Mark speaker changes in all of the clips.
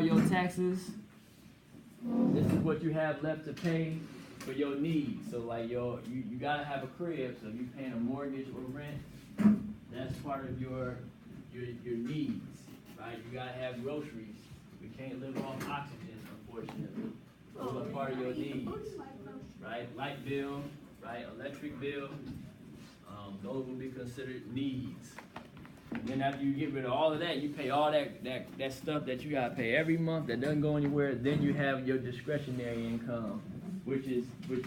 Speaker 1: your taxes, this is what you have left to pay for your needs. So like you gotta have a crib, so if you're paying a mortgage or rent, that's part of your needs, right? You gotta have groceries. We can't live off oxygen, unfortunately. Those are part of your needs, right? Light bill, right? Electric bill, those will be considered needs. And then after you get rid of all of that, you pay all that stuff that you gotta pay every month that doesn't go anywhere. Then you have your discretionary income, which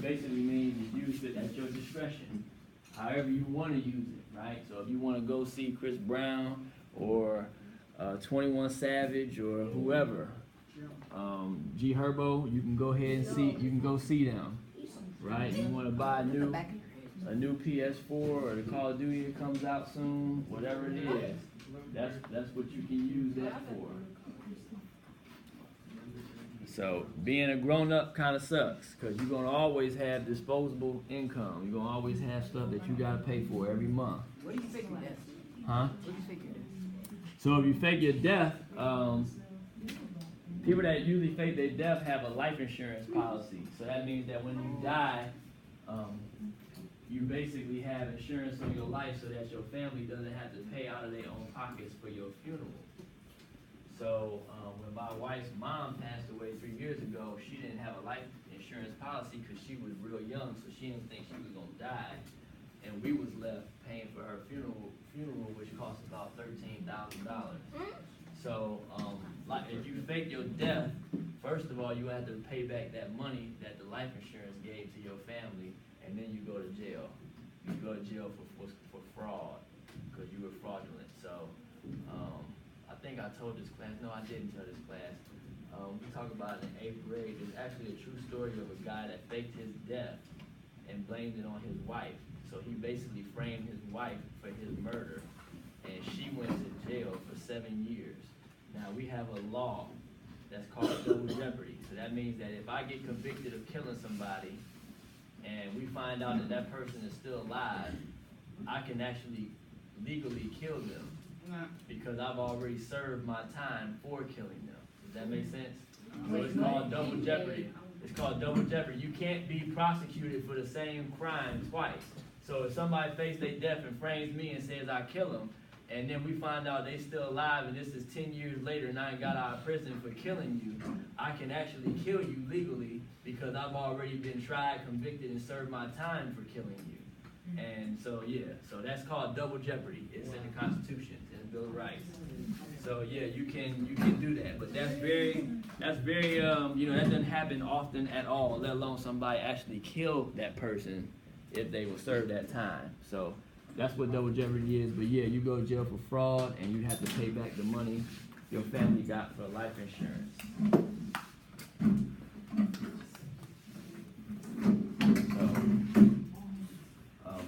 Speaker 1: basically means you use it at your discretion, however you want to use it, right? So if you want to go see Chris Brown or 21 Savage or whoever, G Herbo, you can go ahead and see. You can go see them, right? You want to buy a new PS4 or the Call of Duty that comes out soon, whatever it is. That's what you can use that for. So being a grown-up kind of sucks because you're gonna always have disposable income. You're gonna always have stuff that you gotta pay for every month.
Speaker 2: What do you figure death?
Speaker 1: Huh?
Speaker 2: What do you figure death?
Speaker 1: So if you fake your death, people that usually fake their death have a life insurance policy. So that means that when you die, you basically have insurance on your life so that your family doesn't have to pay out of their own pockets for your funeral. So when my wife's mom passed away 3 years ago, she didn't have a life insurance policy because she was real young, so she didn't think she was gonna die. And we was left paying for her funeral which cost about $13,000. So like if you fake your death, first of all you have to pay back that money that the life insurance gave to your family, and then you go to jail. You go to jail for fraud because you were fraudulent. So I think I told this class. No, I didn't tell this class. We talk about it in 8th grade. There's actually a true story of a guy that faked his death and blamed it on his wife. So he basically framed his wife for his murder, and she went to jail for 7 years. Now we have a law that's called double jeopardy. So that means that if I get convicted of killing somebody, and we find out that that person is still alive, I can actually legally kill them because I've already served my time for killing them. Does that make sense? So it's called double jeopardy. It's called double jeopardy. You can't be prosecuted for the same crime twice. So if somebody fakes their death and frames me and says I kill them, and then we find out they still alive and this is 10 years later and I got out of prison for killing you, I can actually kill you legally because I've already been tried, convicted, and served my time for killing you. And so yeah, so that's called double jeopardy. It's in the Constitution, it's in the Bill of Rights. So yeah, you can do that, but that's very that doesn't happen often at all, let alone somebody actually kill that person if they will serve that time. So that's what double jeopardy is. But yeah, you go to jail for fraud and you have to pay back the money your family got for life insurance.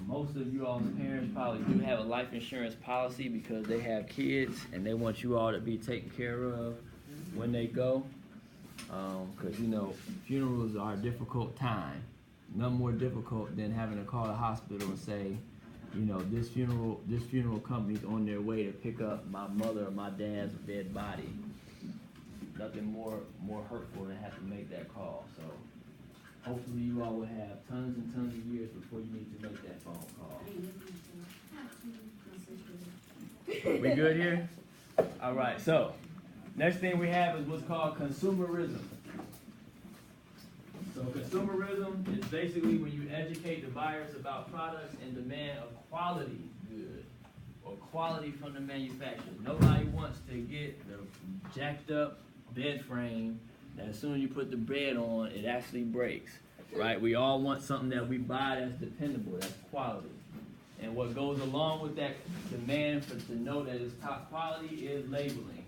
Speaker 1: Most of you all's parents probably do have a life insurance policy because they have kids and they want you all to be taken care of when they go. Because funerals are a difficult time. None more difficult than having to call the hospital and say, this funeral company's on their way to pick up my mother or my dad's dead body. Nothing more hurtful than have to make that call. So hopefully you all will have tons and tons of years before you need to make that phone call. We good here? All right, so next thing we have is what's called consumerism. So consumerism is basically when you educate the buyers about products and demand a quality good or quality from the manufacturer. Nobody wants to get the jacked up bed frame that as soon as you put the bed on, it actually breaks, right? We all want something that we buy that's dependable, that's quality. And what goes along with that demand to know that it's top quality is labeling.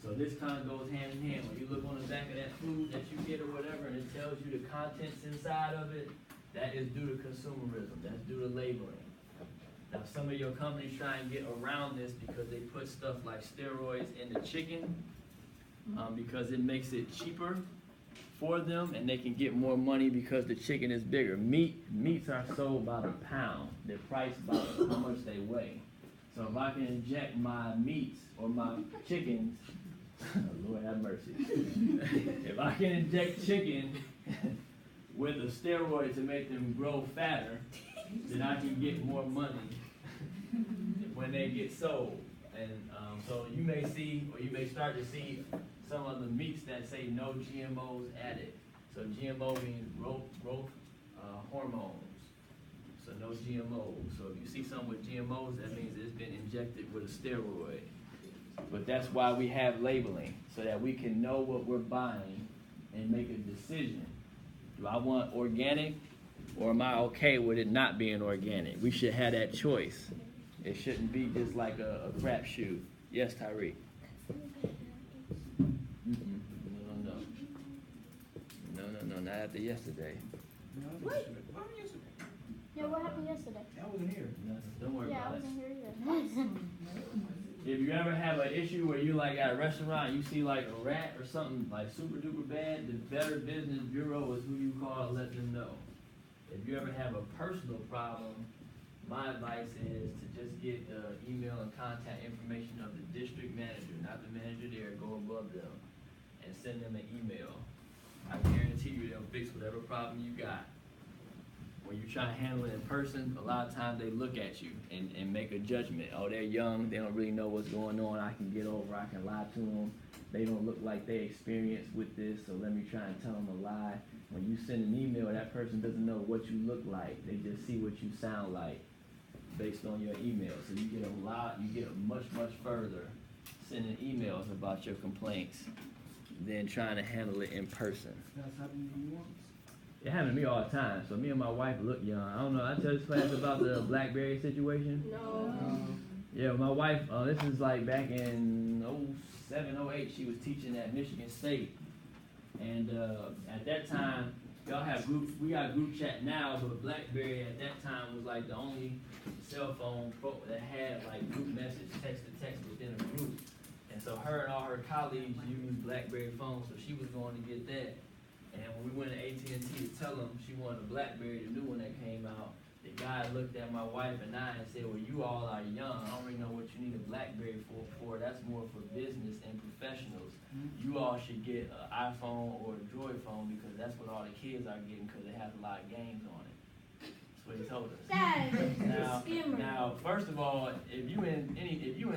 Speaker 1: So this kind of goes hand in hand. When you look on the back of that food that you get or whatever, and it tells you the contents inside of it, that is due to consumerism. That's due to labeling. Now, some of your companies try and get around this because they put stuff like steroids in the chicken because it makes it cheaper for them, and they can get more money because the chicken is bigger. Meats are sold by the pound. They're priced by how much they weigh. So if I can inject my meats or my chickens Lord have mercy. If I can inject chicken with a steroid to make them grow fatter, then I can get more money when they get sold. And so you may see, or you may start to see some of the meats that say no GMOs added. So GMO means growth hormones. So no GMOs. So if you see something with GMOs, that means it's been injected with a steroid. But that's why we have labeling, so that we can know what we're buying and make a decision. Do I want organic, or am I okay with it not being organic? We should have that choice. It shouldn't be just like a crapshoot. Yes, Tyreek? No, not after yesterday.
Speaker 3: What?
Speaker 2: Yeah, what happened yesterday?
Speaker 3: I wasn't here.
Speaker 1: Don't worry
Speaker 2: Yeah, I
Speaker 1: about it.
Speaker 2: wasn't here either.
Speaker 1: If you ever have an issue where you like at a restaurant and you see like a rat or something like super duper bad, the Better Business Bureau is who you call and let them know. If you ever have a personal problem, my advice is to just get the email and contact information of the district manager, not the manager there, go above them, and send them an email. I guarantee you they'll fix whatever problem you got. When you try to handle it in person, a lot of times they look at you and make a judgment. Oh, they're young, they don't really know what's going on, I can get over, I can lie to them. They don't look like they experienced with this, so let me try and tell them a lie. When you send an email, that person doesn't know what you look like. They just see what you sound like based on your email. So you get much further sending emails about your complaints than trying to handle it in person.
Speaker 3: That's happening to you once.
Speaker 1: It happened to me all the time. So me and my wife look young. I don't know. I tell this class about the BlackBerry situation.
Speaker 2: No.
Speaker 1: Yeah, my wife. This is like back in 07, 08. She was teaching at Michigan State, and at that time, y'all have group. We got group chat now, but BlackBerry at that time was like the only cell phone that had like group message, text to text within a group. And so her and all her colleagues used BlackBerry phones, so she was going to get that. And when we went to AT&T to tell them she wanted a BlackBerry, the new one that came out, the guy looked at my wife and I and said, well, you all are young. I don't really know what you need a BlackBerry for. That's more for business and professionals. You all should get an iPhone or a Droid phone because that's what all the kids are getting because it has a lot of games on it. That's what he told us.
Speaker 2: That is a scammer.
Speaker 1: Now, first of all, if you in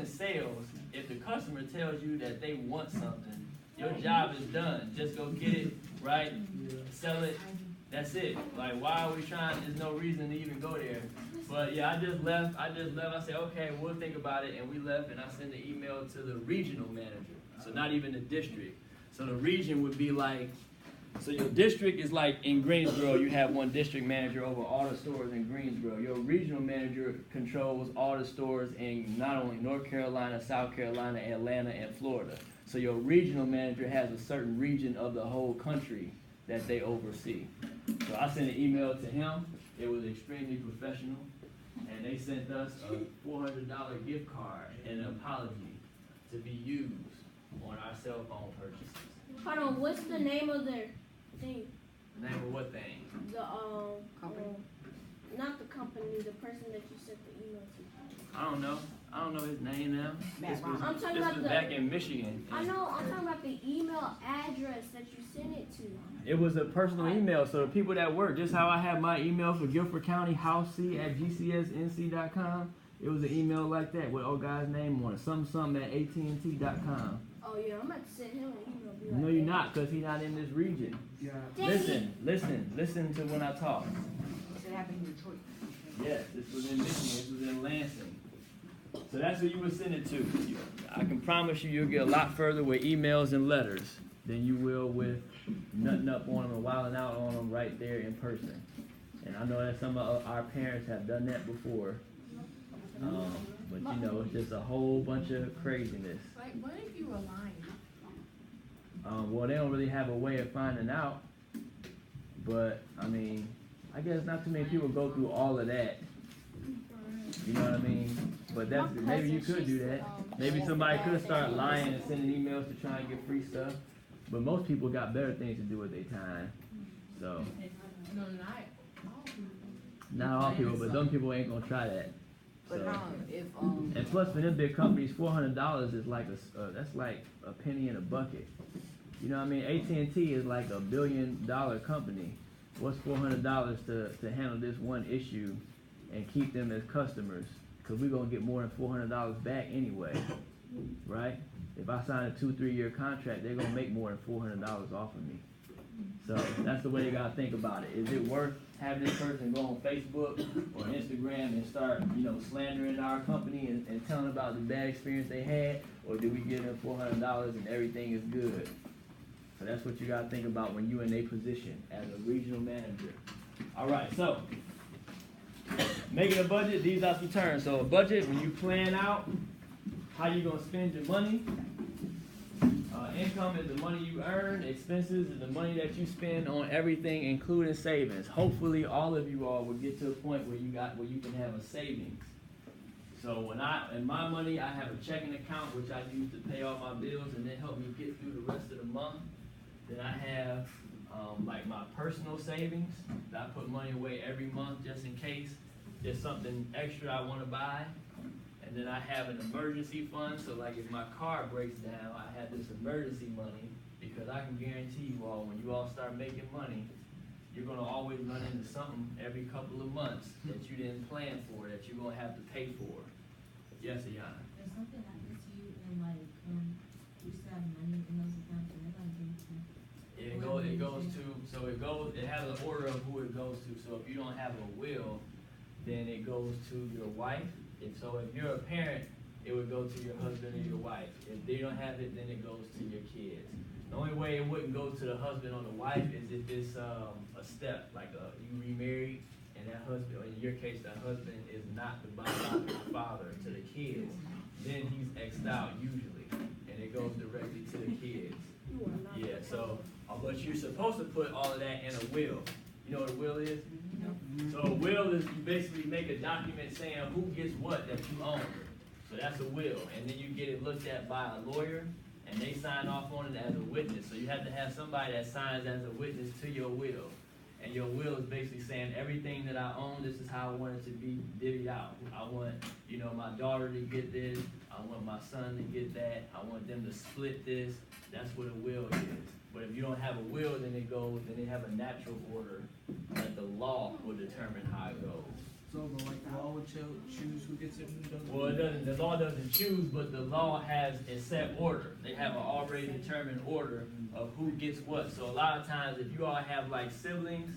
Speaker 1: sales, if the customer tells you that they want something, your job is done. Just go get it, right? Sell it. That's it. Like, why are we trying? There's no reason to even go there. But yeah, I just left. I said, okay, we'll think about it. And we left, and I sent an email to the regional manager. So not even the district. So the region would be like, so your district is like in Greensboro, you have one district manager over all the stores in Greensboro. Your regional manager controls all the stores in not only North Carolina, South Carolina, Atlanta, and Florida. So your regional manager has a certain region of the whole country that they oversee. So I sent an email to him. It was extremely professional. And they sent us a $400 gift card and an apology to be used on our cell phone purchases.
Speaker 2: Hold on, what's the name of their thing?
Speaker 1: The name of what thing?
Speaker 2: The
Speaker 3: Company?
Speaker 2: not the company, the person that you sent the email to.
Speaker 1: I don't know. I don't know his name now. This was,
Speaker 2: I'm talking
Speaker 1: this
Speaker 2: about
Speaker 1: was
Speaker 2: the-
Speaker 1: back in Michigan.
Speaker 2: I know, I'm talking about the email address that you sent it to.
Speaker 1: It was a personal email, so the people that work, just how I have my email for Guilford County, housec@gcsnc.com, it was an email like that with old guy's name on it, something at AT&T.com.
Speaker 2: Oh yeah, I'm about to send him an email. Be like,
Speaker 1: No, you're not, because he's not in this region.
Speaker 3: Yeah.
Speaker 2: Dang
Speaker 1: Listen to when I talk.
Speaker 3: It happened in Detroit.
Speaker 1: Yes, this was in Michigan, this was in Lansing. So that's who you would send it to. I can promise you you'll get a lot further with emails and letters than you will with nutting up on them and wilding out on them right there in person. And I know that some of our parents have done that before. But you know, it's just a whole bunch of craziness.
Speaker 4: Like, what if you were lying?
Speaker 1: Well, they don't really have a way of finding out. But, I mean, I guess not too many people go through all of that. You know what I mean? But that's maybe you could do that. Maybe somebody could start lying and sending emails to try and get free stuff. But most people got better things to do with their time. So,
Speaker 4: No, not all people.
Speaker 1: not all people, but some people ain't gonna try that.
Speaker 3: But
Speaker 1: So-
Speaker 3: now, if,
Speaker 1: And plus, for them big companies, $400 is like that's like a penny in a bucket. You know what I mean? AT&T is like $1 billion company. What's $400 to handle this one issue and keep them as customers? Because we're gonna get more than $400 back anyway, right? If I sign a 2-3 year contract, they're gonna make more than $400 off of me. So that's the way you gotta think about it. Is it worth having this person go on Facebook or Instagram and start, slandering our company and telling about the bad experience they had, or do we give them $400 and everything is good? So that's what you gotta think about when you're in a position as a regional manager. All right, so making a budget. These are some terms. So a budget, when you plan out how you gonna spend your money. Income is the money you earn. Expenses is the money that you spend on everything, including savings. Hopefully, all of you all will get to a point where you can have a savings. So in my money, I have a checking account which I use to pay all my bills and then help me get through the rest of the month. Then I have like my personal savings that I put money away every month just in case there's something extra I want to buy. And then I have an emergency fund, so like if my car breaks down, I have this emergency money, because I can guarantee you all, when you all start making money, you're gonna always run into something every couple of months that you didn't plan for, that you're gonna have to pay for. Yes, Ayana?
Speaker 4: If something happens to you and like, you still have money in those accounts, and they're gonna give it to you.
Speaker 1: It has an order of who it goes to. So if you don't have a will, then it goes to your wife. If you're a parent, it would go to your husband or your wife. If they don't have it, then it goes to your kids. The only way it wouldn't go to the husband or the wife is if it's a step, like you remarried, and that husband, or in your case, that husband is not the biological father to the kids. Then he's exed out usually, and it goes directly to the kids. Yeah, but you're supposed to put all of that in a will. You know what a will is? So a will is you basically make a document saying who gets what that you own. So that's a will. And then you get it looked at by a lawyer, and they sign off on it as a witness. So you have to have somebody that signs as a witness to your will. And your will is basically saying everything that I own, this is how I want it to be divvied out. I want, my daughter to get this. I want my son to get that. I want them to split this. That's what a will is. But if you don't have a will, then they have a natural order that the law will determine how it goes.
Speaker 5: So, but like the law would choose who gets it and who doesn't?
Speaker 1: Well, the law doesn't choose, but the law has a set order. They have an already determined order of who gets what. So a lot of times, if you all have like siblings,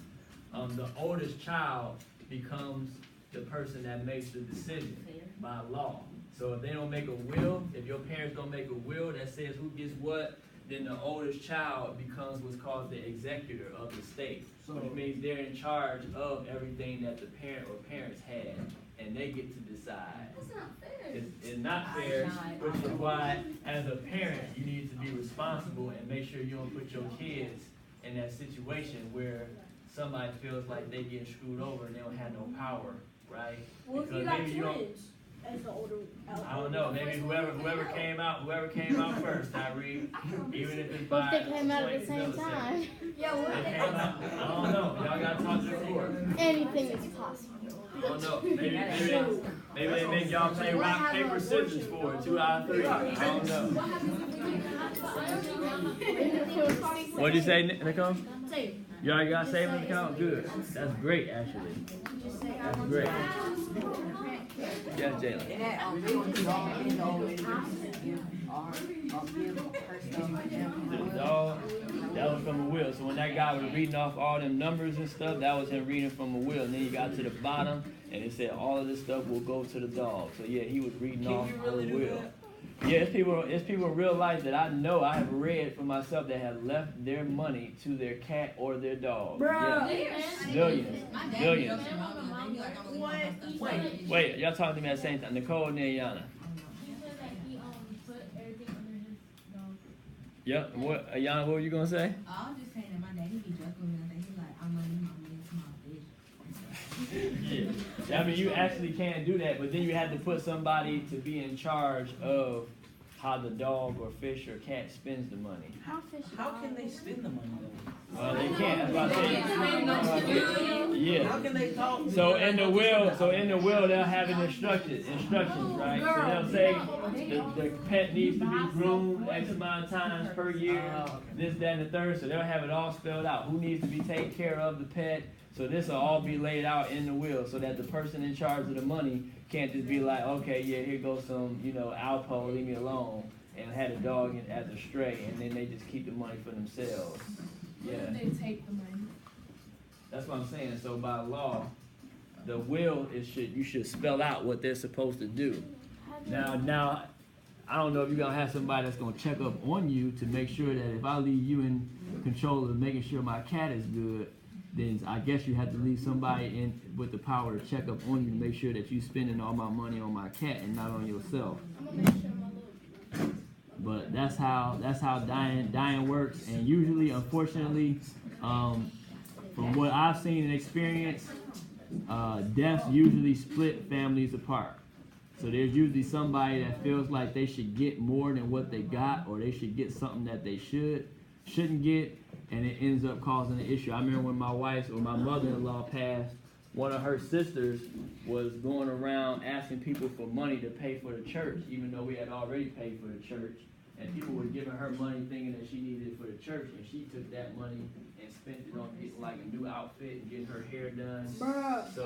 Speaker 1: the oldest child becomes the person that makes the decision by law. So if they don't make a will, if your parents don't make a will that says who gets what, then the oldest child becomes what's called the executor of the state.
Speaker 5: So
Speaker 1: Which means they're in charge of everything that the parent or parents had, and they get to decide.
Speaker 2: That's not fair.
Speaker 1: It's not fair, which is why, as a parent, you need to be responsible and make sure you don't put your kids in that situation where somebody feels like they get screwed over and they don't have no power, right?
Speaker 2: Well, if you
Speaker 1: Because
Speaker 2: got
Speaker 1: maybe you don't-
Speaker 2: twins as the older.
Speaker 1: I don't know. Maybe whoever came out first, Tyree, even if it's
Speaker 2: What
Speaker 1: by
Speaker 2: if they came out at the
Speaker 1: 20
Speaker 2: same
Speaker 1: milliseconds.
Speaker 2: time? Yeah,
Speaker 1: They came out, I don't know. Y'all gotta talk to the court.
Speaker 2: Anything is possible.
Speaker 1: I don't know. Maybe they make y'all play rock, paper, scissors for it. 2 out of 3. I don't know. What'd you say, Nicole? You already got a savings account? Good. That's great, actually. That's great. Yeah, Jalen.
Speaker 3: and that, is already give her stuff.
Speaker 1: The dog, that was from a will. So when that guy was reading off all them numbers and stuff, that was him reading from a will. And then he got to the bottom, and it said all of this stuff will go to the dog. So yeah, he was reading off
Speaker 5: Can you really
Speaker 1: a
Speaker 5: do
Speaker 1: will.
Speaker 5: that?
Speaker 1: Yeah, it's people in real life that I know, I have read for myself, that have left their money to their cat or their dog. Yeah. Millions. Millions. Wait, y'all talking to me at the same time. Nicole and Ayana. Yep. What, Ayana, what were you gonna say?
Speaker 4: I was just saying that my daddy be joking with me. I think he's like, I'm gonna leave my money to my bitch.
Speaker 1: Yeah. I mean, you actually can do that, but then you have to put somebody to be in charge of how the dog or fish or cat spends the money.
Speaker 5: How can they spend the money though?
Speaker 1: Well, they can't. That's what I'm saying. Yeah.
Speaker 5: How can they talk?
Speaker 1: So in the will, they'll have instructions, right? So they'll say the pet needs to be groomed X amount of times per year, this, that, and the third. So they'll have it all spelled out. Who needs to be taken care of the pet? So this will all be laid out in the will, so that the person in charge of the money can't just be like, okay, yeah, here goes some, Alpo, leave me alone, and had a dog as a stray, and then they just keep the money for themselves. Yeah.
Speaker 6: When do they take the money?
Speaker 1: That's what I'm saying. So by law, the will you should spell out what they're supposed to do. Now, I don't know if you're gonna have somebody that's gonna check up on you to make sure that if I leave you in control of making sure my cat is good, then I guess you have to leave somebody in with the power to check up on you to make sure that you're spending all my money on my cat and not on yourself.
Speaker 2: I'm gonna make sure my little.
Speaker 1: But that's how dying works, and usually, unfortunately, from what I've seen and experienced, deaths usually split families apart. So there's usually somebody that feels like they should get more than what they got, or they should get something that they shouldn't get, and it ends up causing an issue. I remember when my mother-in-law passed, one of her sisters was going around asking people for money to pay for the church, even though we had already paid for the church. And people were giving her money thinking that she needed it for the church, and she took that money and spent it on getting like a new outfit and getting her hair done. So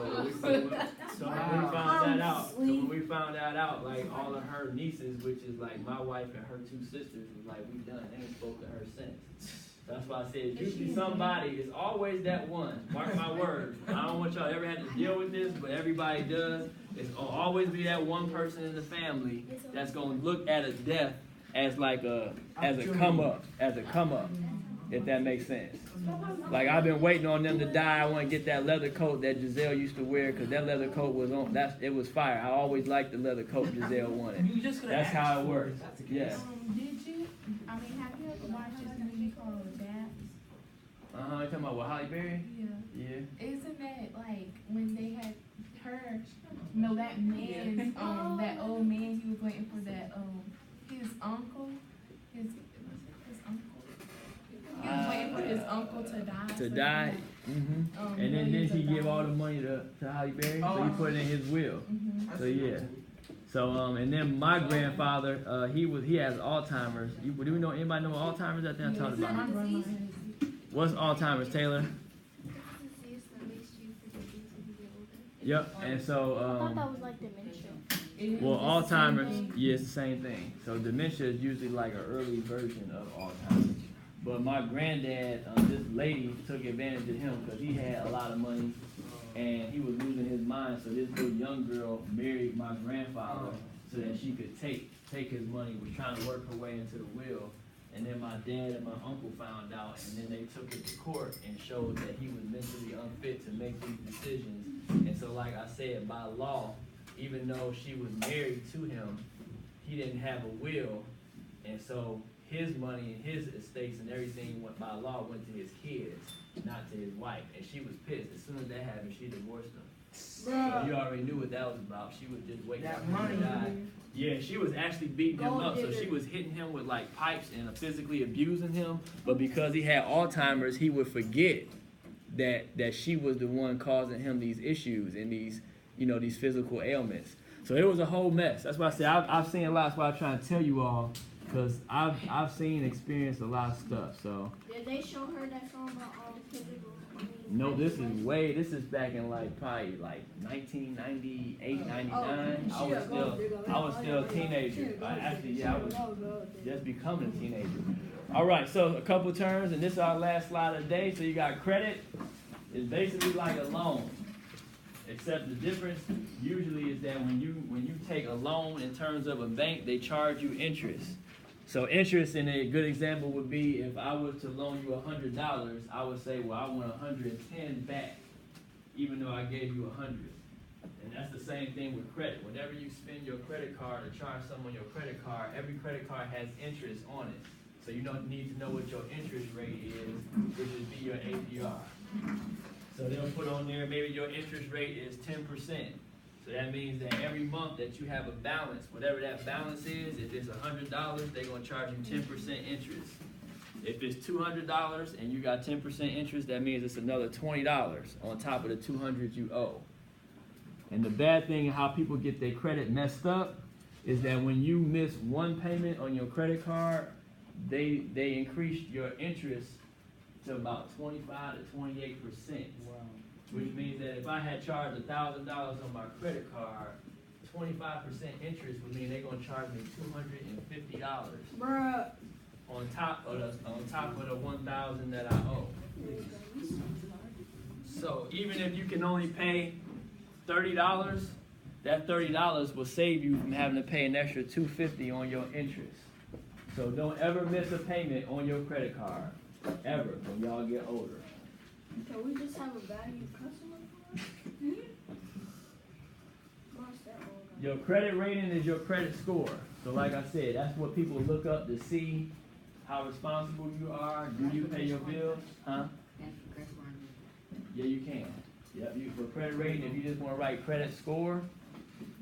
Speaker 1: when we found that out, like all of her nieces, which is like my wife and her two sisters, was like, we done. They ain't spoke to her since. That's why I said usually somebody is always that one. Mark my words. I don't want y'all to ever have to deal with this, but everybody does. It's gonna always be that one person in the family that's gonna look at a death as like a come up, if that makes sense. Like I've been waiting on them to die. I want to get that leather coat that Giselle used to wear, because that leather coat was on. It was fire. I always liked the leather coat Giselle wanted. That's how it works. Yeah.
Speaker 6: Did you? I mean, have you ever watched this movie called Daps?
Speaker 1: You talking about what, Halle Berry?
Speaker 6: Yeah.
Speaker 1: Yeah.
Speaker 6: Isn't that like when they had her? No, that man, that old man. He was waiting for that. His uncle. His uncle. He was waiting for his uncle to die.
Speaker 1: To die. Mm-hmm. And then didn't he give all the money to Halle Berry? So he put it in his will.
Speaker 6: Mm-hmm.
Speaker 1: So yeah. So and then my grandfather, he has Alzheimer's. Do we know anybody know Alzheimer's? I think I talked about it. What's Alzheimer's, Taylor? Yep. And so
Speaker 2: I thought that was like dementia.
Speaker 1: well, Alzheimer's, yeah, it's the same thing. So dementia is usually like an early version of Alzheimer's. But my granddad, this lady took advantage of him because he had a lot of money and he was losing his mind. So this little young girl married my grandfather so that she could take his money, was trying to work her way into the will. And then my dad and my uncle found out, and then they took it to court and showed that he was mentally unfit to make these decisions. And so like I said, by law, even though she was married to him, he didn't have a will, and so his money and his estates and everything went by law went to his kids, not to his wife. And she was pissed. As soon as that happened, she divorced him. So you already knew what that was about. She was just waiting for him to die. Yeah, she was actually beating him up. So she was hitting him with like pipes and physically abusing him. But because he had Alzheimer's, he would forget that she was the one causing him these issues and these physical ailments. So it was a whole mess. That's why I say I've seen a lot. That's why I'm trying to tell you all, because I've seen and experienced a lot of stuff. So
Speaker 2: Did they show her that film about all the pivotal?
Speaker 1: no, this is back in probably 1998, 99. I was still a teenager. I was just becoming a teenager. All right, so a couple terms, and this is our last slide of the day. So you got credit. It's basically like a loan, except the difference usually is that when you take a loan in terms of a bank, they charge you interest. So interest, in a good example would be if I was to loan you $100, I would say, well, I want 110 back, even though I gave you 100. And that's the same thing with credit. Whenever you spend your credit card or charge someone on your credit card, every credit card has interest on it. So you don't need to know what your interest rate is, which would be your APR. So they'll put on there, maybe your interest rate is 10%. So that means that every month that you have a balance, whatever that balance is, if it's $100, they're gonna charge you 10% interest. If it's $200 and you got 10% interest, that means it's another $20 on top of the $200 you owe. And the bad thing, how people get their credit messed up, is that when you miss one payment on your credit card, they increase your interest to about 25 to 28%.
Speaker 5: Wow.
Speaker 1: Which means that if I had charged $1,000 on my credit card, 25% interest would mean they're gonna charge me $250
Speaker 2: Bruh.
Speaker 1: on top of the 1,000 that I owe. So even if you can only pay $30, that $30 will save you from having to pay an extra $250 on your interest. So don't ever miss a payment on your credit card, ever, when y'all get older.
Speaker 2: Can we just have a valued customer card? What's that all about?
Speaker 1: Your credit rating is your credit score. So like I said, that's what people look up to see how responsible you are. Do you pay your bills? Huh? Yeah, you can. Yep, for credit rating, if you just want to write credit score,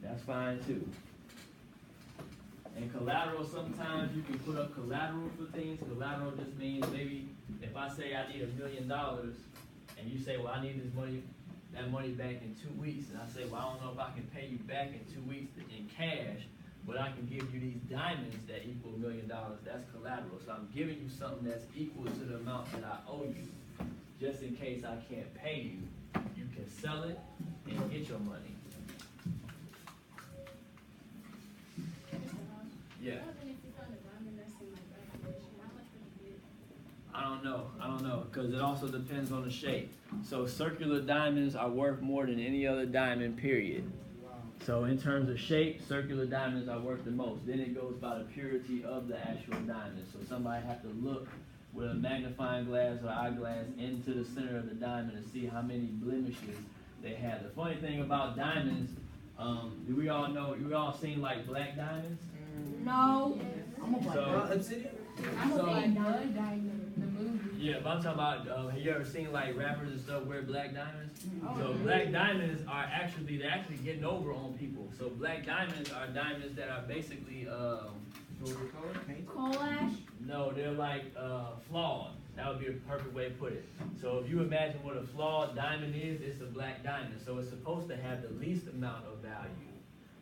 Speaker 1: that's fine too. And collateral, sometimes you can put up collateral for things. Collateral just means maybe if I say I need $1 million and you say, well, I need that money back in 2 weeks, and I say, well, I don't know if I can pay you back in 2 weeks in cash, but I can give you these diamonds that equal $1 million. That's collateral. So I'm giving you something that's equal to the amount that I owe you. Just in case I can't pay you, you can sell it and get your money. Yeah. I don't know, because it also depends on the shape. So circular diamonds are worth more than any other diamond, period. So in terms of shape, circular diamonds are worth the most. Then it goes by the purity of the actual diamond. So somebody have to look with a magnifying glass or eyeglass into the center of the diamond to see how many blemishes they have. The funny thing about diamonds, do we all seen like black diamonds?
Speaker 2: No.
Speaker 3: I'm a black
Speaker 1: So-
Speaker 5: Obsidian?
Speaker 6: I'm
Speaker 1: So-
Speaker 6: a black diamond, the movie.
Speaker 1: Yeah, but I'm talking about, have you ever seen like rappers and stuff wear black diamonds? So black diamonds they're actually getting over on people. So black diamonds are diamonds that are basically,
Speaker 5: Silver color? Paint?
Speaker 2: Coal ash?
Speaker 1: no, they're like flawed. That would be a perfect way to put it. So if you imagine what a flawed diamond is, it's a black diamond. So it's supposed to have the least amount of value.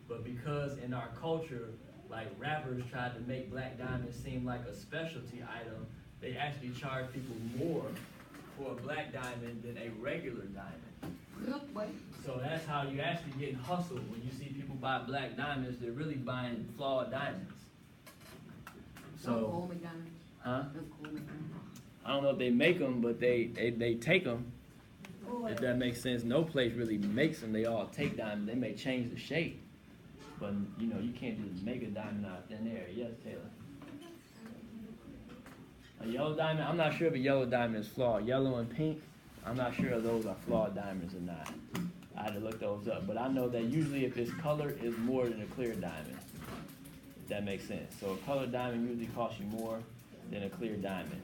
Speaker 1: But because in our culture, like rappers tried to make black diamonds seem like a specialty item, they actually charge people more for a black diamond than a regular diamond. So that's how you actually get hustled. When you see people buy black diamonds, they're really buying flawed diamonds. So, huh? I don't know if they make them, but they take them. If that makes sense. No place really makes them. They all take diamonds. They may change the shape, but you can't just make a diamond out of thin air. Yes, Taylor. A yellow diamond, I'm not sure if a yellow diamond is flawed. Yellow and pink, I'm not sure if those are flawed diamonds or not. I had to look those up, but I know that usually if it's color, it's more than a clear diamond. If that makes sense. So a colored diamond usually costs you more than a clear diamond.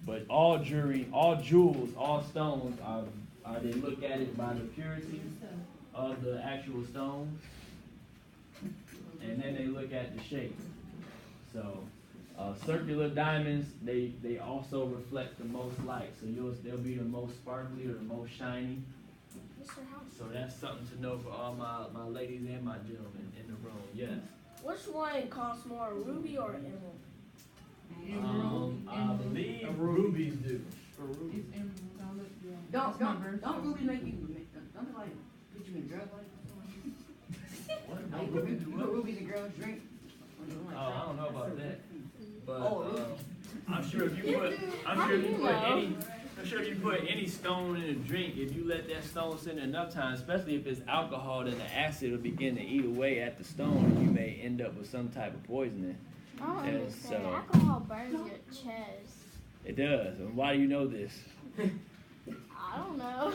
Speaker 1: But all jewelry, all jewels, all stones are they look at it by the purity of the actual stone, and then they look at the shape. So circular diamonds, they also reflect the most light. So they'll be the most sparkly or the most shiny.
Speaker 2: Mr. House.
Speaker 1: So that's something to know for all my ladies and my gentlemen in the room. Yes.
Speaker 2: Which one costs more, ruby or emerald?
Speaker 1: I believe rubies do.
Speaker 6: It's emerald. I'll look, yeah.
Speaker 3: Don't Ruby make you, don't they like put you in drug like?
Speaker 1: What?
Speaker 3: Like,
Speaker 1: Rubies do
Speaker 3: you know
Speaker 1: what?
Speaker 3: Ruby's a girl's drink?
Speaker 1: Oh, I don't know about that. But
Speaker 3: Oh,
Speaker 1: I'm sure if you put any stone in a drink, if you let that stone sit there enough time, especially if it's alcohol, then the acid will begin to eat away at the stone, and you may end up with some type of poisoning.
Speaker 2: I don't
Speaker 1: Yeah,
Speaker 2: understand.
Speaker 1: so-
Speaker 2: Alcohol burns your chest.
Speaker 1: It does. And why do you know this?
Speaker 2: I don't know.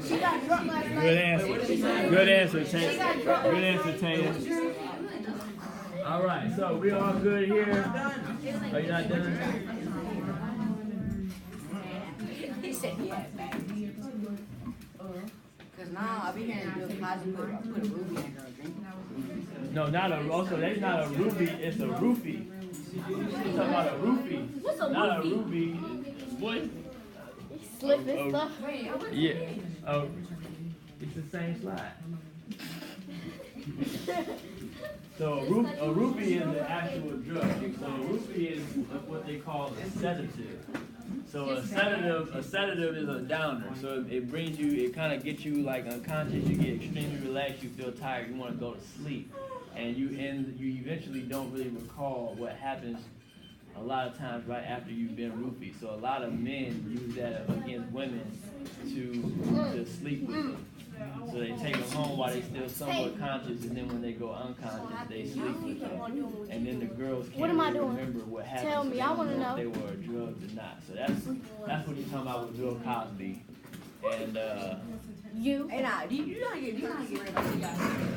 Speaker 2: She got drunk last night.
Speaker 1: Good answer. Good answer, Tanya.
Speaker 2: She got drunk
Speaker 1: Good
Speaker 2: last
Speaker 1: answer,
Speaker 2: night.
Speaker 1: Tanya. All right, so we all good here. Are you not done?
Speaker 3: He said, yeah, back. Cause now I be hearing Bill Cosby put a ruby in a girl drink.
Speaker 1: No, not a, also, that's not a ruby, it's a roofie. You're talking about a roofie.
Speaker 2: What's a
Speaker 1: Not a
Speaker 2: roofie?
Speaker 1: ruby. What?
Speaker 2: Slip and stuff.
Speaker 1: Yeah. Oh, it's the same slide. So a roofie is an actual drug. So a roofie is what they call a sedative. So a sedative is a downer. So it brings you, it kind of gets you like unconscious. You get extremely relaxed. You feel tired. You want to go to sleep, and you eventually don't really recall what happens. A lot of times right after you've been roofied. So a lot of men use that against women to sleep with them. So they take them home while they're still somewhat conscious, and then when they go unconscious, they sleep with them. And then the girls can't really remember what happened.
Speaker 2: Tell me, I want to know.
Speaker 1: If they were drugged or not. So that's what he's talking about with Bill Cosby. And
Speaker 2: You.
Speaker 3: Hey, nah, you know how to get rid of it.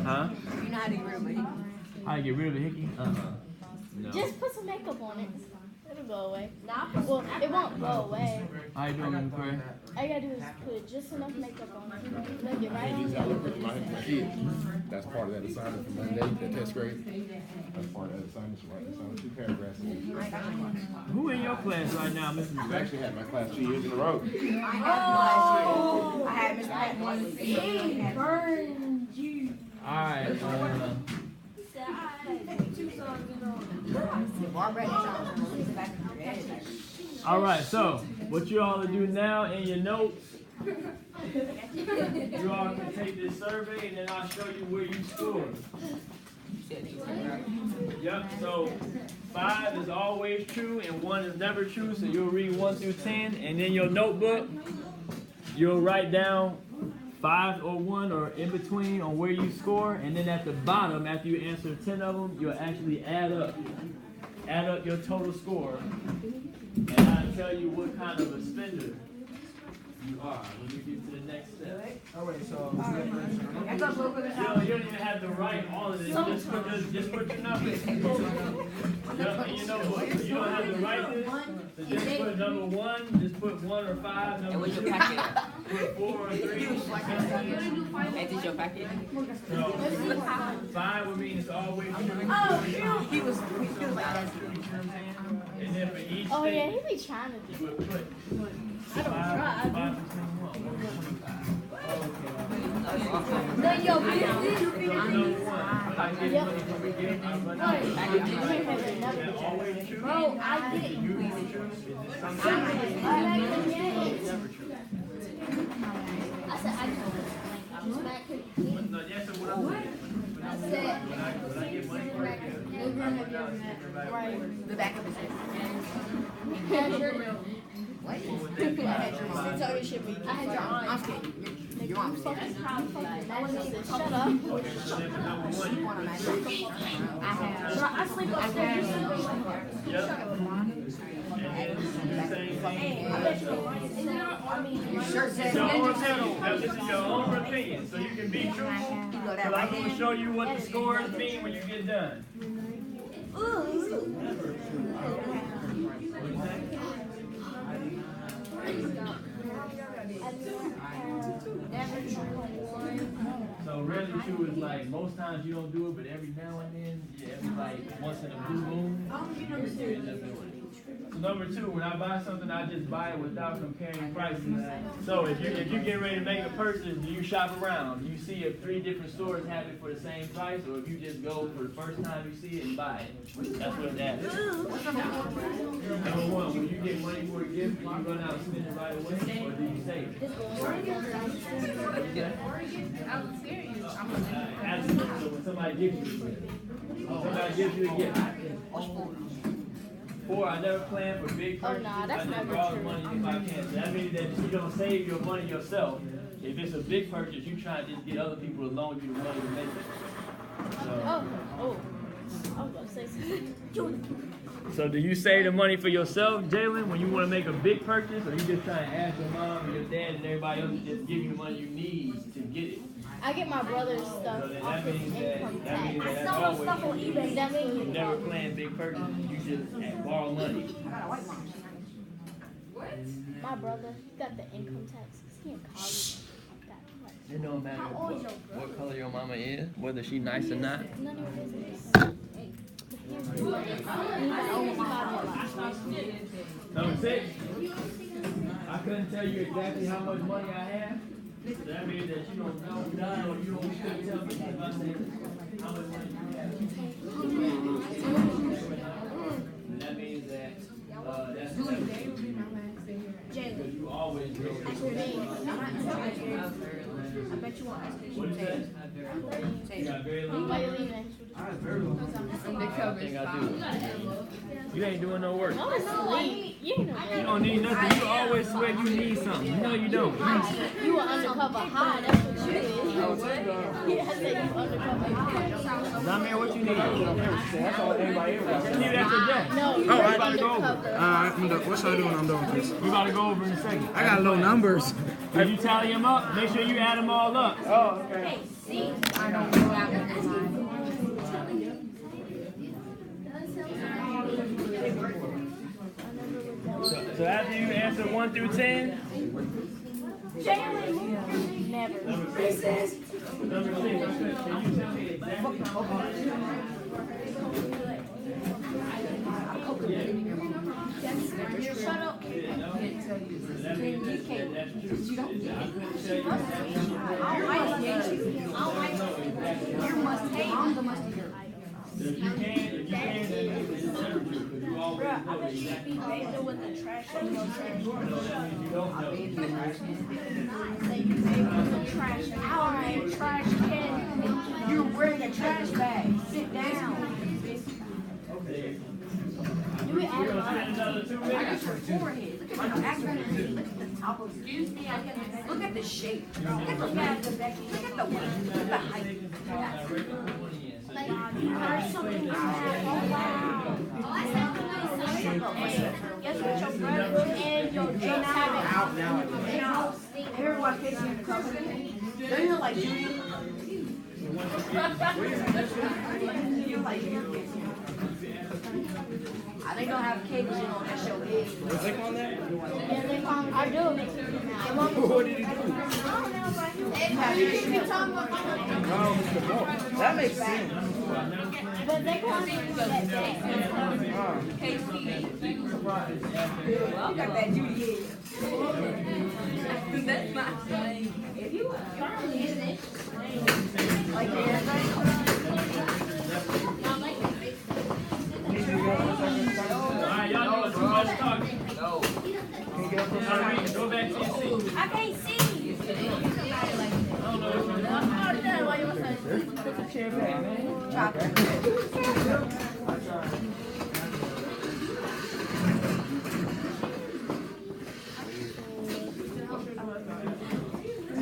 Speaker 1: huh?
Speaker 3: You know how to get rid of it.
Speaker 1: How to get rid of a hickey? No.
Speaker 2: Just put some makeup on it. It'll go away. Well, it won't go away.
Speaker 1: How you doing, McCray?
Speaker 2: All you gotta do is put just enough makeup on it. It'll get right on
Speaker 7: These
Speaker 2: there.
Speaker 7: I look at my kids. That's part of that assignment for Monday, that test grade. That's part of that assignment, right? Assignment 2 paragraphs.
Speaker 1: Who in your class right now, Mr.
Speaker 7: I've
Speaker 1: McCray?
Speaker 7: actually had my class 2 years in a row.
Speaker 3: I had Mr. Pat
Speaker 2: Burned you.
Speaker 1: Alright, alright, so what you all to do now in your notes, you all can take this survey and then I'll show you where you scored. Yep, so 5 is always true and 1 is never true, so you'll read 1 through 10, and in your notebook, you'll write down 5 or 1 or in between on where you score, and then at the bottom, after you answer 10 of them, you'll actually add up your total score, and I'll tell you what kind of a spender you are when you get to the next step.
Speaker 5: Alright, so.
Speaker 1: You don't even have to write all of this, just put your numbers. Yep, and you know what, you don't have to write this, so just put number 1, just put 1 or 5, number 2, put 4 or 3.
Speaker 3: Is this your packet?
Speaker 1: So 5 would mean it's always true.
Speaker 3: He was like that.
Speaker 1: And then for each
Speaker 2: Oh yeah,
Speaker 1: thing,
Speaker 2: he be trying to
Speaker 1: you
Speaker 2: do.
Speaker 1: would put
Speaker 2: I don't
Speaker 1: 5
Speaker 2: try.
Speaker 1: to 21.
Speaker 2: Then your business.
Speaker 1: So number 1, if I get money from a gift, I run out. Is that always true?
Speaker 2: Bro, I get it.
Speaker 1: You true? Is it sometimes
Speaker 2: I like the game.
Speaker 1: never true?
Speaker 2: I said I just smack it.
Speaker 1: No, yes, so what I'm saying. When I get money for a gift, I run out and send everybody away.
Speaker 3: The back of his head. What?
Speaker 2: I had your aunt.
Speaker 3: I'm scared. Your mom's scared.
Speaker 2: Shut up.
Speaker 1: Okay, so then for number 1, you put 6.
Speaker 2: I sleep upstairs.
Speaker 1: Yep. And then the same thing.
Speaker 3: Your shirt says
Speaker 1: It's your own opinion. Now, this is your own opinion, so you can be truthful.
Speaker 3: you go
Speaker 1: So
Speaker 3: that
Speaker 1: I'm
Speaker 3: right
Speaker 1: going to
Speaker 3: there.
Speaker 1: show you what the scores mean when you get done. So really, too, is like most times you don't do it, but every now and then, yeah, every like once in a blue moon, you end up doing it. So number 2, when I buy something, I just buy it without comparing prices. So if you get ready to make a purchase, do you shop around? Do you see if 3 different stores have it for the same price, or if you just go for the first time you see it and buy it? That's what it asks. Number 1, when you get money for a gift, do you run out and spend it right away, or do you save it? Absolutely. So when somebody gives you a gift, 4, I never plan for big purchases.
Speaker 2: nah, that's
Speaker 1: I just
Speaker 2: never
Speaker 1: borrow
Speaker 2: true.
Speaker 1: money if I can. So that means that you don't save your money yourself. If it's a big purchase, you try to just get other people to loan you the money to make it. So,
Speaker 2: Oh. I was about to say something.
Speaker 1: so do you save the money for yourself, Jalen, when you want to make a big purchase, or you just trying to ask your mom and your dad and everybody else to just give you the money you need to get it?
Speaker 2: I get my brother's stuff
Speaker 1: So then
Speaker 2: off
Speaker 1: that
Speaker 2: his
Speaker 1: means
Speaker 2: income
Speaker 1: that means
Speaker 2: tax.
Speaker 1: that's always
Speaker 2: That means
Speaker 1: you never plan big purchases. You just borrow money.
Speaker 2: my brother got the income tax 'cause he in college. Got like
Speaker 1: It don't matter
Speaker 2: How old is your
Speaker 1: what color your mama is, whether she nice or not.
Speaker 2: None of your business.
Speaker 1: Number 6. I couldn't tell you exactly how much money I have. So that means that you don't know, you couldn't tell me if I say how much money you have. And that means that, that's because you always know.
Speaker 2: I bet you won't ask me.
Speaker 1: What is that? You got very little.
Speaker 2: Why you leaving?
Speaker 1: Undercover spy. You ain't doing no work.
Speaker 2: No, it's sleep. You
Speaker 1: You don't need nothing. You always swear you need something. No, you don't.
Speaker 2: You an undercover high. That's what you is. Yeah, I said you undercover high.
Speaker 1: Zamir, what you need? That's all anybody ever. You need that today.
Speaker 2: No,
Speaker 5: Oh,
Speaker 2: you're
Speaker 5: I-
Speaker 2: undercover.
Speaker 5: What y'all doing? I'm doing this.
Speaker 1: We about to go over in a second.
Speaker 5: I got low numbers.
Speaker 1: If you tally them up, make sure you add them all up.
Speaker 5: Oh, okay.
Speaker 4: I don't know that one.
Speaker 1: So after you answer 1 through 10,
Speaker 2: Never.
Speaker 1: number 6. Can you tell me exactly how much?
Speaker 2: Shut up.
Speaker 1: If you can, then it's never true, because you always know exactly.
Speaker 2: With the trash in your trash.
Speaker 1: No, that means you don't know.
Speaker 2: Trash. Alright, trash can. You're wearing a trash bag. Sit down.
Speaker 1: We're gonna spend another 2 minutes.
Speaker 3: Forehead. Look at the back of your head. Look at the top of it. Look at the shape. Look at the back. Look at the width. Look at the height.
Speaker 2: You heard something like that. Oh, wow. Guess what your brother and your junk have
Speaker 3: Out now. Here's what Casey in the cover. They look like Judy. You like Judy. I think they'll have cake on that show.
Speaker 5: Was they on that?
Speaker 2: Yeah, they call me. I do.
Speaker 5: What did he do? That makes sense.
Speaker 2: But they call me that.
Speaker 3: Well, got that Judy head. That's my thing. If you like everything.
Speaker 1: Alright, y'all doing too much talking. No. Alright, go back to your seat.
Speaker 2: I can't see.
Speaker 1: Put the chair back, man.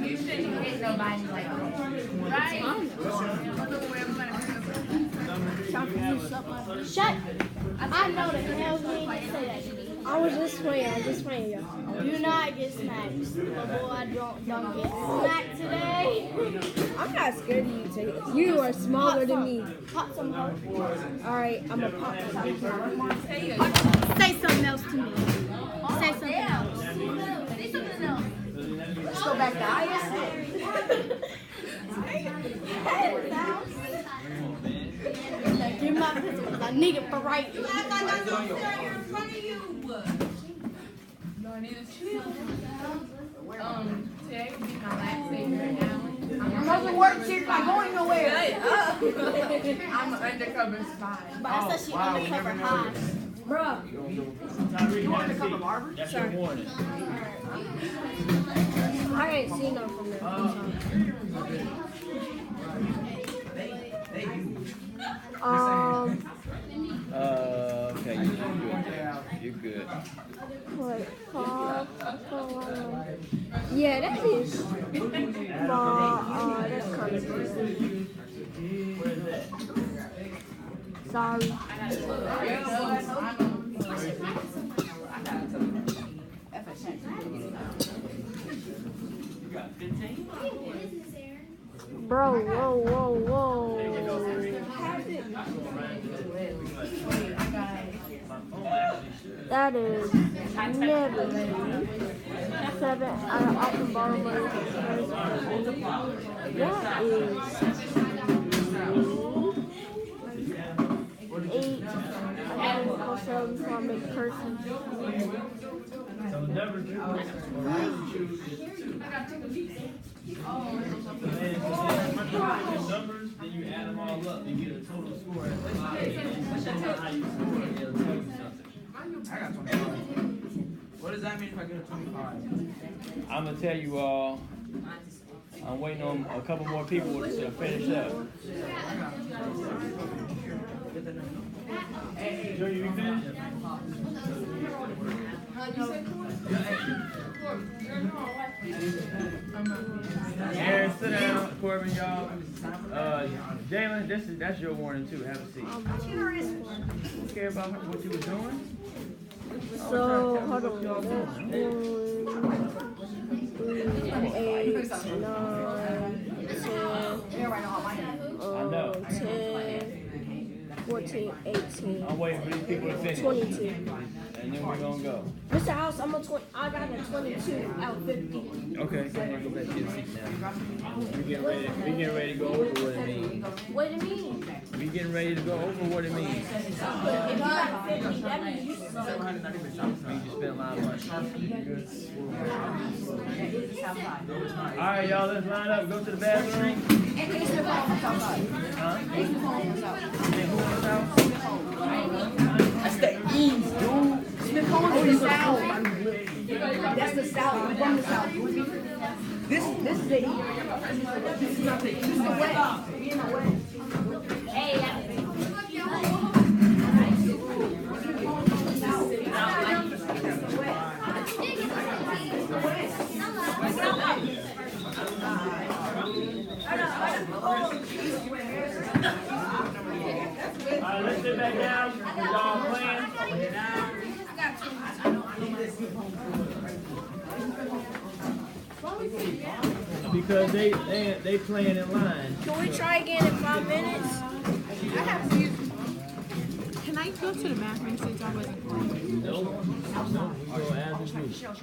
Speaker 4: You shouldn't hit nobody like that. Right?
Speaker 2: Shut. I know the hell you ain't gonna say that to me. I was just playing, y'all. Do not get smacked. Boy, I don't get smacked today.
Speaker 8: I'm not scared of you, Tay. You are smaller than me.
Speaker 2: Pop some hope.
Speaker 8: Alright, I'm gonna pop some.
Speaker 2: Say something else to me. Say something else. Say something else.
Speaker 3: Let's go back to IS.
Speaker 2: Give me my pistol because I need it for right.
Speaker 6: No, I need to chill. Today would be my last day here now.
Speaker 3: Doesn't work, she's not going nowhere.
Speaker 6: I'm an undercover spy.
Speaker 2: But I said she undercover high.
Speaker 3: Bruh,
Speaker 1: Tyree,
Speaker 3: you want
Speaker 1: have
Speaker 3: to
Speaker 1: a
Speaker 3: come
Speaker 1: seat.
Speaker 3: to barber?
Speaker 1: That's your warning.
Speaker 8: I ain't seen them from there.
Speaker 1: Okay, you're good. You're good.
Speaker 8: What? Yeah, that is. That's kind of good.
Speaker 1: Where's that?
Speaker 8: Sorry.
Speaker 1: You got 15?
Speaker 8: Bro, whoa. That is never me.
Speaker 2: 7. I can borrow money. That is 8. I gotta go sell before I make person.
Speaker 1: So never choose, or really choose is 2. So then when you put your numbers, then you add them all up and get a total score. And depending on how you score, it'll tell you something.
Speaker 5: I got 25. What does that mean if I get a 25?
Speaker 1: I'm gonna tell you all. I'm waiting on a couple more people to finish up. Junior, you finished? Aaron, sit down. Corbin, y'all. Jalen, that's your warning too. Have a seat. You care about what you were doing?
Speaker 2: So, hold on. That's 1, 8, 9, 10, 10, 14, 18.
Speaker 1: I'm waiting for these people to finish.
Speaker 2: 22.
Speaker 1: And then we're gonna go.
Speaker 2: Mr. House, I'm a 20. I got a 22 out of 50.
Speaker 1: Okay, go ahead and go back to your seat now. We getting ready to go over what it means.
Speaker 2: What do you mean?
Speaker 1: We getting ready to go over what it means.
Speaker 2: If you got 50, that means you suck.
Speaker 1: You just spent a lot of money. Alright, y'all, let's line up. Go to the bathroom. Huh?
Speaker 3: That's the east, dude. Smith Cohen's in the south. That's the south. I'm from the south. This is the east. This is not the east. This is the west. We in the west. Hey,
Speaker 1: Alright, let's sit back down. Y'all playing. Because they playing in line.
Speaker 2: Can we try again in 5 minutes?
Speaker 6: I have to use. Can I go to the bathroom since I wasn't going?
Speaker 1: No.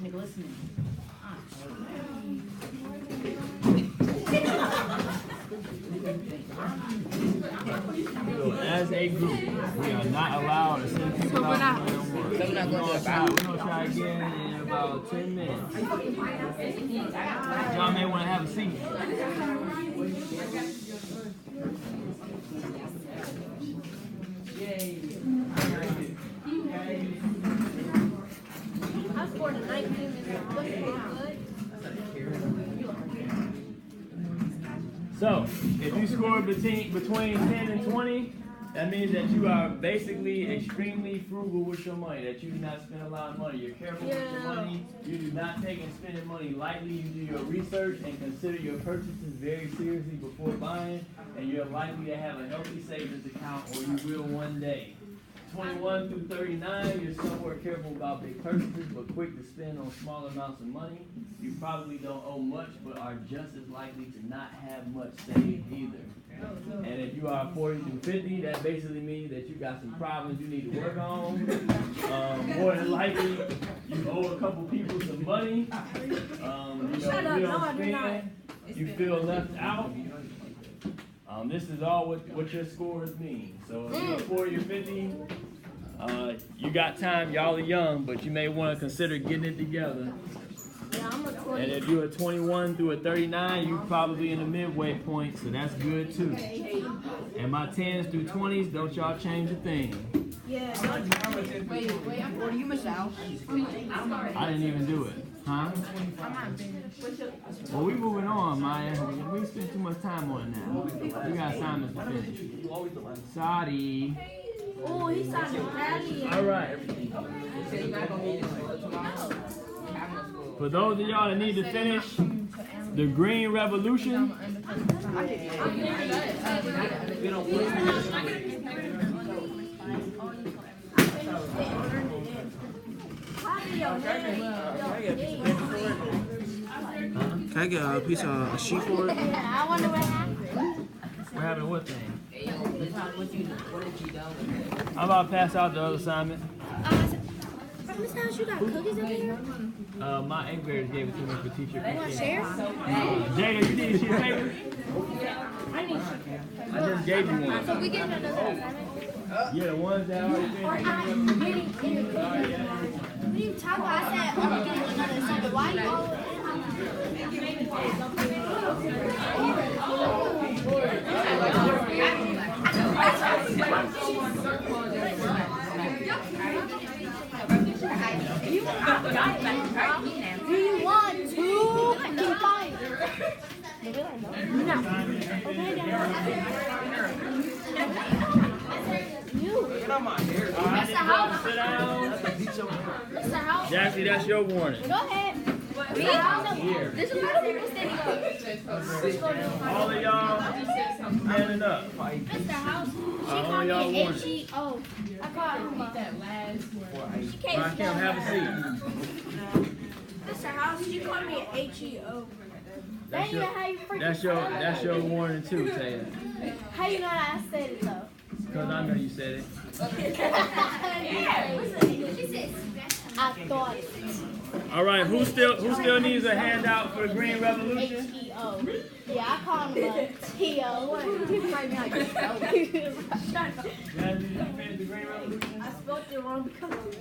Speaker 1: We go as a group. So as a group, we are not allowed to send people out. We're gonna try again in about 10 minutes. Y'all may want to have a seat.
Speaker 2: I scored 19 minutes. Looking good.
Speaker 1: So, if you score between 10 and 20, that means that you are basically extremely frugal with your money, that you do not spend a lot of money. You're careful with your money. You do not take and spending money lightly. You do your research and consider your purchases very seriously before buying, and you're likely to have a healthy savings account, or you will one day. 21 through 39, you're somewhat careful about big purchases, but quick to spend on small amounts of money. You probably don't owe much, but are just as likely to not have much saved either. And if you are 40 through 50, that basically means that you got some problems you need to work on. More than likely, you owe a couple people some money.
Speaker 2: Shut up,
Speaker 1: You
Speaker 2: no, I
Speaker 1: don't
Speaker 2: do not.
Speaker 1: spend. You feel left out. This is all what your scores mean. So if you're 40 or 50, you got time. Y'all are young, but you may want to consider getting it together.
Speaker 2: Yeah, I'm a 20.
Speaker 1: And if you're a 21 through a 39, you're probably in the midway point, so that's good too. And my 10s through 20s, don't y'all change a thing.
Speaker 2: Yeah.
Speaker 3: Wait, what do you miss out?
Speaker 1: I didn't even do it. Huh? Well, we moving on, Maya. We spent too much time on it now. We got assignments to finish. Sorry.
Speaker 2: Oh, he sounded rally.
Speaker 1: All right. For those of y'all that need to finish the Green Revolution,
Speaker 5: Can I get a piece of a sheet for it?
Speaker 2: I wonder what happened.
Speaker 1: we're having what thing? I'm about to pass out the other assignment.
Speaker 2: Miss House, you got cookies up here?
Speaker 1: My 8th graders gave it to me for teacher
Speaker 2: You want to
Speaker 1: appreciation.
Speaker 2: share?
Speaker 1: Jada, you need a sheet of paper?
Speaker 2: I need.
Speaker 1: I just gave you one.
Speaker 2: So we get another assignment?
Speaker 1: Yeah, the ones that already been.
Speaker 2: What are you talking about? I said I'm getting another assignment. Why you always? Do you want to? I can find it. No. Okay, then. You.
Speaker 5: Get out my hair.
Speaker 1: Sit down.
Speaker 2: Mr. House.
Speaker 1: Jackie, that's your warning.
Speaker 2: Go ahead. Me? There's a lot of people standing up.
Speaker 1: All of y'all standing up.
Speaker 2: Mr. House. She
Speaker 1: All
Speaker 2: called
Speaker 1: y'all
Speaker 2: me
Speaker 1: warning.
Speaker 2: H-E-O. I called him up.
Speaker 6: That last word.
Speaker 2: She can't
Speaker 1: Rakim, have a seat.
Speaker 2: Mr. House, she called me an H-E-O. That ain't even how you freaking
Speaker 1: That's your warning too, Taylor.
Speaker 2: How you know that I said it though?
Speaker 1: Cause I know you said it.
Speaker 2: I thought it.
Speaker 1: All right, who still needs a handout for the Green Revolution?
Speaker 2: H-E-O. Yeah, I called him a T-O. Right now, you spelled it.
Speaker 1: Jackie, did you finish the Green Revolution?
Speaker 2: I spelled it wrong because of this.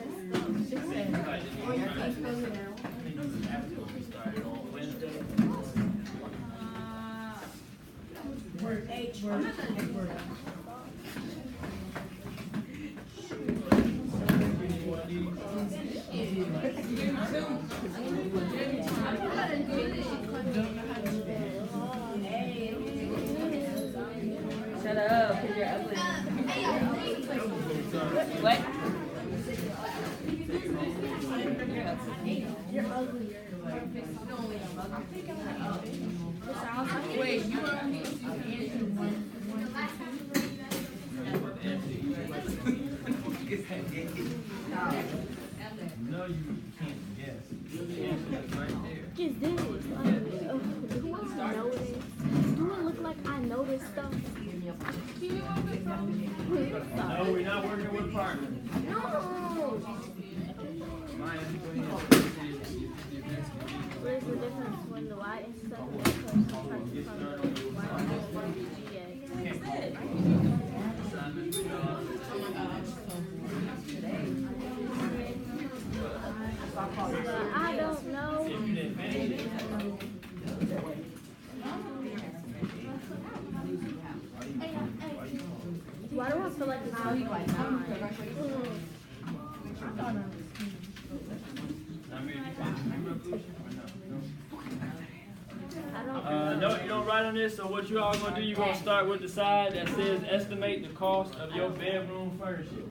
Speaker 4: Shut up, because you're ugly. What?
Speaker 2: You're ugly.
Speaker 6: Wait, you are answer one.
Speaker 1: No, you can't guess. The answer is right there.
Speaker 2: Just this. Do I know this? Do it look like I know this stuff?
Speaker 1: No, we're not working with partners.
Speaker 2: No.
Speaker 1: Maya,
Speaker 2: What is the difference between the Y and stuff and the person from the Y and I don't know.
Speaker 1: if you didn't finish it,
Speaker 2: Why do I feel like it's only like 9? I don't
Speaker 1: no, you don't write on this, so what you all gonna do, you're gonna start with the side that says estimate the cost of your bedroom furnishings.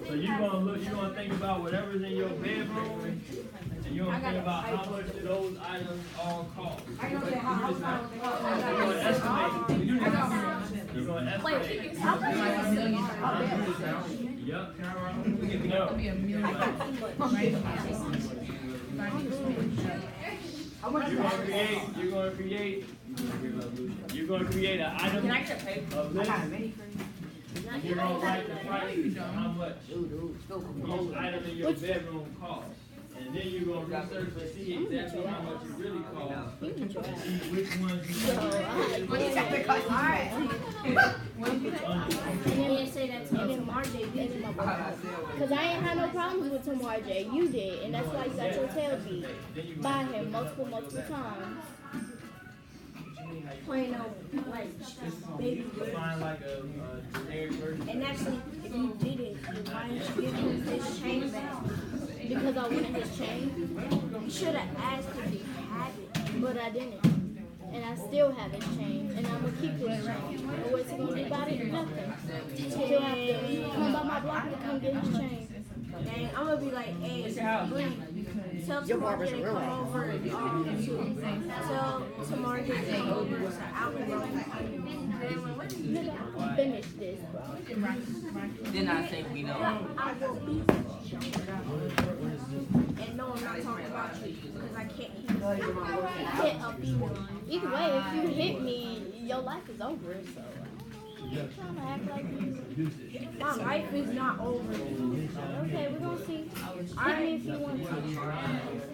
Speaker 1: So you're gonna think about whatever's in your bedroom, and you're gonna think about how much do those items all cost. You're gonna estimate. You're gonna estimate.
Speaker 2: How much is it?
Speaker 1: Yep.
Speaker 6: It'll be a million.
Speaker 1: You're gonna create an item, a list. You're gonna write the price of how much each item in your bedroom costs. And then you're gonna research to see exactly how much it really costs. And see which ones you
Speaker 2: And then say that to RJ beat my boy. Because I ain't had no problems with Tom RJ. You did. And that's why you got your tail beat by him multiple times. Playing on like baby bird.
Speaker 1: find like a generic version.
Speaker 2: And actually, if you did it, why didn't you give him his chain back? Because I wanted his chain. You should have asked if he had it, but I didn't. And I still have his chain, and I'm gonna keep his chain. And what's he gonna do about it? Nothing. He'll have to come by my block and come get his chain. Dang, I'm gonna be like, hey, tell tomorrow to come over and tell tomorrow to come over to Outlaw. Finish this, bro.
Speaker 5: Didn't I say we know?
Speaker 2: I will beat you. And no, I'm not talking about you because I can't hit a female. Either way, if you hit me, your life is over. So. trying to act like you.
Speaker 8: My life is not over.
Speaker 2: Okay, we're gonna see. Hit me if you want to.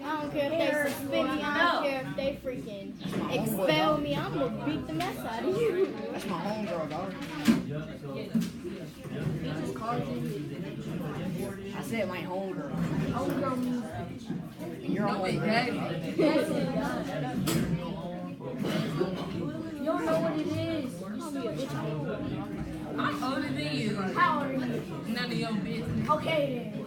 Speaker 2: I don't care if they suspend me. I don't care if they freaking expel me. I'm gonna beat the mess out of you.
Speaker 3: That's my homegirl, dog. I said my homegirl.
Speaker 8: Homegirl means
Speaker 3: You're a homegirl.
Speaker 8: you don't know what it is.
Speaker 6: I'm older than you.
Speaker 8: How old are you?
Speaker 6: None of your business.
Speaker 8: Okay then.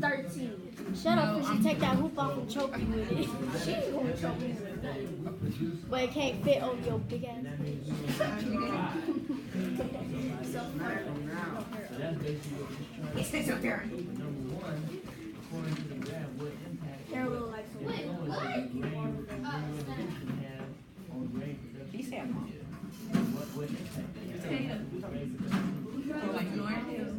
Speaker 8: 13.
Speaker 2: Shut up, cause you take that hoop off and choke me with it.
Speaker 8: She ain't gonna choke me with that.
Speaker 2: But it can't fit over your big ass
Speaker 1: So that's basically what he's trying to
Speaker 3: It's okay.
Speaker 1: number one, according to the graph, what impact
Speaker 8: They're real like some.
Speaker 1: grain revolution have on grain production?
Speaker 3: He said,
Speaker 1: What impact they have on grain production?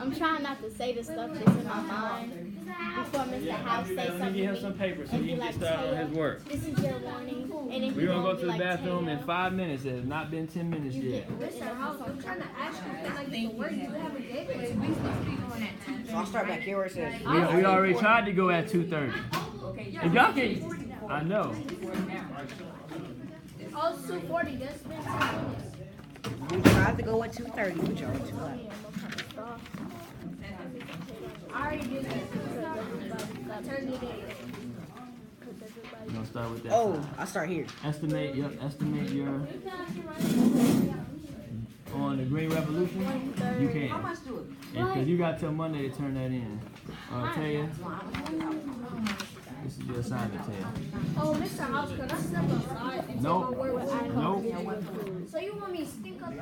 Speaker 2: I'm trying not to say the stuff that's in my mind before Mr. House say something.
Speaker 1: Let me get him some paper so
Speaker 2: and
Speaker 1: he
Speaker 2: be
Speaker 1: can
Speaker 2: like,
Speaker 1: get started on his
Speaker 2: Taya,
Speaker 1: work.
Speaker 2: this is your warning. And then
Speaker 1: We're
Speaker 2: he
Speaker 1: gonna go
Speaker 2: be
Speaker 1: to the
Speaker 2: like,
Speaker 1: bathroom in
Speaker 2: Taya,
Speaker 1: 5 minutes. It has not been 10 minutes yet.
Speaker 8: Mr. House, I'm trying to ask you if I get the work. Do you have a gateway?
Speaker 3: so I'll start back here where it says.
Speaker 1: We already tried to go at 2:30. If y'all can, I know.
Speaker 8: Oh, it's 2:40. That's been 10 minutes.
Speaker 3: We tried to go at 2:30, but y'all were too late.
Speaker 8: I already did that. I turned it in.
Speaker 1: We're gonna start with that.
Speaker 3: Oh,
Speaker 1: side.
Speaker 3: I'll start here.
Speaker 1: Estimate your on the Green Revolution. You can.
Speaker 3: How much do it?
Speaker 1: Because you got till Monday to turn that in. Taya, this is your assignment, Taya.
Speaker 8: Oh, Mr. House, could I step outside and
Speaker 1: Nope.
Speaker 8: take my work with
Speaker 1: Nope.
Speaker 8: So you want me to stink up?